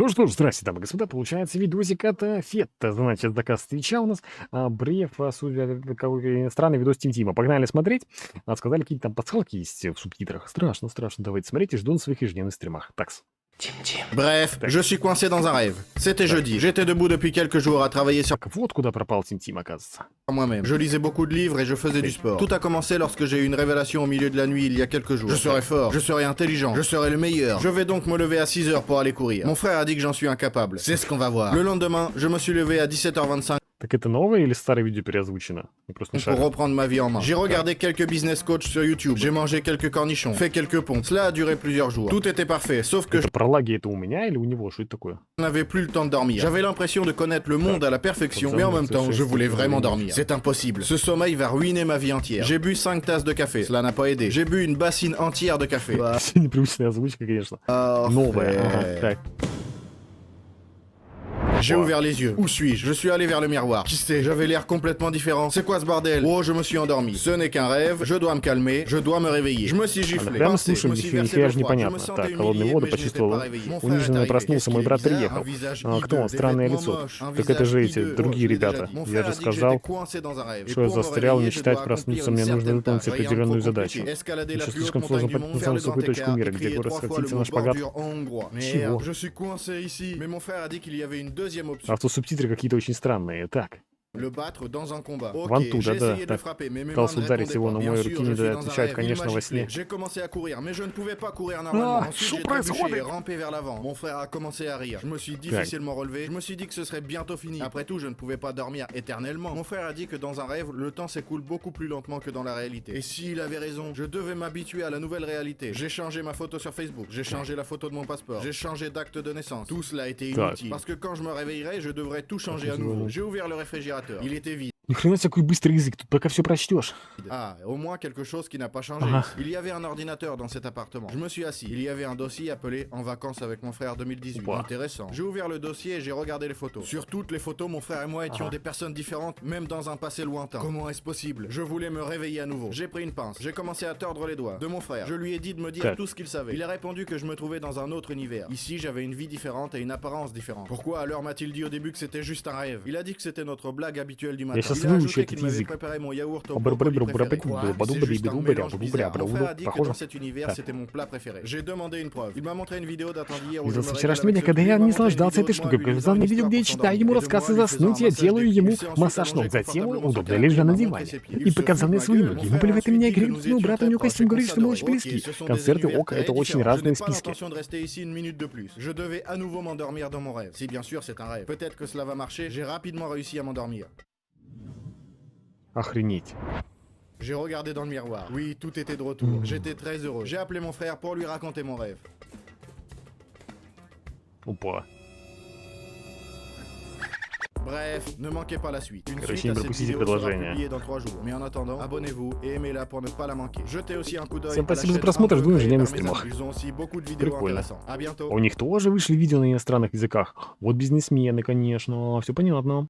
Ну что ж, здрасте, дамы и господа. Получается видосик от Фетта. Значит, заказ Твича у нас. Бреф, судя какой странный видос Тим-Тима. Погнали смотреть. Сказали, какие-то там пасхалки есть в субтитрах. Страшно, страшно. Давайте смотрите. Жду на своих ежедневных стримах. Такс. Bref, je suis coincé dans un rêve. C'était jeudi. J'étais debout depuis quelques jours à travailler sur Так вот куда пропал Тим-Тим, оказывается. moi-même. Je lisais beaucoup de livres et je faisais du sport. Tout a commencé lorsque j'ai eu une révélation au milieu de la nuit il y a quelques jours. Je serai fort, je serai intelligent, je serai le meilleur. Je vais donc me lever à 6 heures pour aller courir. Mon frère a dit que j'en suis incapable. C'est ce qu'on va voir. Le lendemain, je me suis levé à 17h25 Так это новое или старое видео переозвучено? Я просто не pour шарю. reprendre ma vie en main. J'ai regardé quelques business coachs sur YouTube. J'ai mangé quelques cornichons, fait quelques pompes. Cela a duré plusieurs jours. Tout était parfait, sauf que je Это пролаги это у меня или у него? Что это такое? n'avais plus le temps de dormir. J'avais l'impression de connaître le monde à la perfection, mais en même temps, je voulais vraiment dormir. C'est impossible. Ce sommeil va ruiner ma vie entière. J'ai bu 5 tasses de café. Cela n'a pas aidé. J'ai bu une bassine entière de café. Непривычная озвучка, конечно. Новая. Ага, так. J'ai ouvert les yeux. Où suis-je? Je suis allé vers le miroir. Qui c'est? J'avais l'air complètement différent. C'est quoi ce bordel? Oh, je me suis endormi. Ce n'est qu'un rêve. Je dois me calmer. Je dois me réveiller. Je me suis giflé. Прямо Pincé. Je слушаем, me suis нифига versé же le froid. Je me непонятно. sentais Так, холодные humilié, воды mais je n'étais почувствовал. pas réveillé. Mon frère Униженно est arrivé. проснулся, Est-ce мой qu'il est брат bizarre? приехал. Un visage Кто он? hideux, des Странное vêtements лицо. moches, un Так это же visage эти hideux. другие Oh, je l'ai déjà ребята. dit. Mon Я frère же a dit que сказал, j'étais coincé dans un rêve. Et что я pour me застрял, réveiller, не je читать, dois accomplir проснуться, une мне нужно certaine выполнить tâche. Rien de определенную trop задачу. compliqué. Escalader la Сейчас plus haute слишком сложно montagne du monde, подняться faire на le grand высокую точку écart, мира, где crier горы 3 fois le схватиться mot на шпагат. bordure en hongrois. Чего? Merde, je suis coincé ici. Mais mon frère a dit qu'il y avait une deuxième option. Автосубтитры какие-то очень странные. Так, Le battre dans un combat. Ван Ok, туда, j'ai да. essayé de le Так, frapper, mais mes mains пытался ne ударить répondaient его, pas. но Bien мои sûr, руки je не suis dans un отвечают, rêve. Il конечно, m'a во giflé. сне. J'ai commencé à courir, mais je ne pouvais pas courir normalement. Ensuite, что j'ai trébuché et происходит? rampé vers l'avant. Mon frère a commencé à rire. Je me suis difficilement relevé. Je me suis dit que ce serait bientôt fini. Après tout, je ne pouvais pas dormir éternellement. Mon frère a dit que dans un rêve, le temps s'écoule beaucoup plus lentement que dans la réalité. Et s'il avait raison, je devais m'habituer à la nouvelle réalité. J'ai changé ma photo sur Facebook. J'ai changé la photo de mon passeport. J'ai changé d'acte de naissance. Tout cela a été Так. inutile. Parce que quand je me réveillerai, je devrais tout changer à nouveau. J'ai ouvert le réfrigérateur. Il était vide. Ни хрена себе, какой быстрый язык, тут пока все прочтешь. Ah, au moins quelque chose qui n'a pas changé. Ah. Il y avait un ordinateur dans cet appartement. Je me suis assis. Il y avait un dossier appelé En vacances avec mon frère 2018. Ouah. Intéressant. J'ai ouvert le dossier et j'ai regardé les photos. Sur toutes les photos, mon frère et moi étions Ah. des personnes différentes, même dans un passé lointain. Comment est-ce possible? Je voulais me réveiller à nouveau. J'ai pris une pince. J'ai commencé à tordre les doigts de mon frère. Je lui ai dit de me dire Так. tout ce qu'il savait. Il a répondu que je me trouvais dans un autre univers. Ici, j'avais une vie différente et une apparence différente. Pourquoi alors m'a-t-il dit au début que c'était juste un rêve? Il a dit que c'était notre blague habituelle du matin. сейчас Il a выучу ajouté этот qu'il m'avait язык. préparé mon yaourt au Бру-бру-бру, brocoli préféré. бру-бру-бру, Quoi? C'est бру-бру-бру, juste un бру-бру-бру, mélange bizarre. Mon бру-бру-бру, frère a dit que похоже. dans cet univers, Так. c'était mon plat préféré. J'ai demandé une preuve. Il m'a montré une vidéo datant d'hier où je Из-за me со révèle вчерашнего avec дня, ce когда truc. я Il m'a montré une наслаждался vidéo этой de moi штукой, lui lisant показал une мне видео, histoire где я pour читаю s'endormir. ему Et de рассказ и moi lui faisant заснуть, un я massage делаю des ему pieds. Ensuite, массаж ног, allongé затем confortablement sur удобно le лежа на canapé, il m'a диване. montré ses pieds. И Il se показал fout de мне ma свои gueule. ноги. Mon Ему frère a плевать на ensuite меня, dit que играет nous с моим étions братом, très у него proches. костюм, Et qu'on говорит, что мы очень s'adorait. близки. Ok, ce sont des Концерты univers ок, très это очень différents. Je разные n'ai pas списки. l'intention de rester ici une minute de plus. Je devais à nouveau m'endormir dans mon rêve. Si bien sûr c'est un rêve. Peut-être que cela va marcher. J'ai rapidement réussi à m'endormir. Охренеть. J'ai regardé dans le miroir. Oui, tout était de retour. J'étais très heureux. J'ai appelé mon frère pour lui raconter mon rêve. Опа. Bref, ne manquez pas la suite. Une Короче, suite не à cette пропустите vidéo sera продолжение. publiée dans 3 jours. Mais en attendant, abonnez-vous et aimez-la pour ne pas la manquer. Jetez aussi un coup d'œil Всем à la спасибо за chaîne просмотр, Un жду peu на créée ежедневных par mes стримах. amis. Ils ont aussi beaucoup de vidéos Прикольно. intéressantes. À bientôt. У них тоже вышли видео на иностранных языках. Вот бизнесмены, конечно. Все понятно.